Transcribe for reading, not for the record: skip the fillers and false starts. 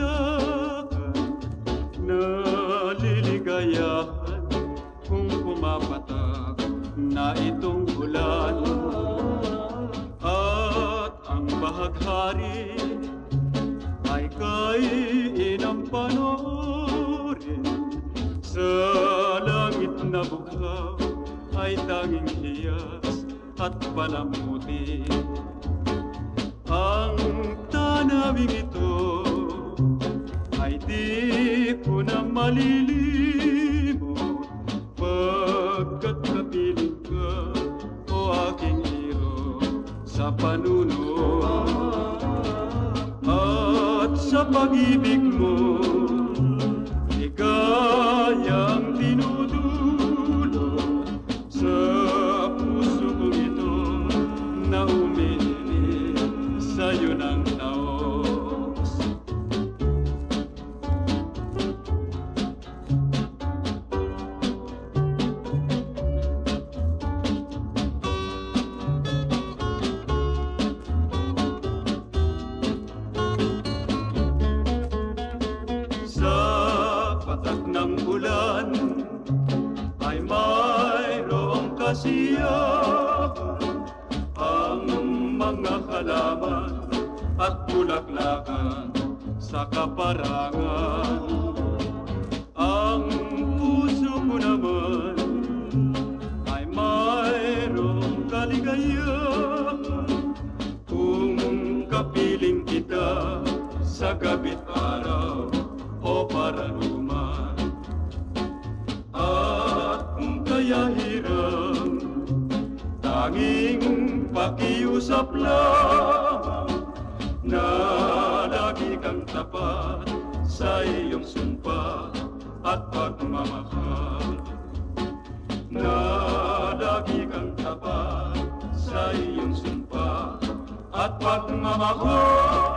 lakad na liligayahan kung pumapatak na itong ulan. At ang bahaghari ay kainin panoorin. Sa langit na bughaw ay tanging hiyas at palamuti. Ang tanawing ito ay di ko na malilimot, pagkat kapiling ka, o aking hero, sa panunuan. At sa pag-ibig mo, ligayang dinudulot sa puso kong ito na umiinit sa'yo ng taos. Sa patak ng ulan ay mayroong kasiyahan ang mga halaman at bulaklakan sa kaparangan. Ang puso mo naman ay mayroong kaligayahan kung kapiling kita sa gabi't araw o paraluman. At kung kaya hirang, tanging pakiusap lamang na lagi kang tapat sa iyong sumpa at pagmamahal. Na lagi kang tapat sa iyong sumpa at pagmamahal.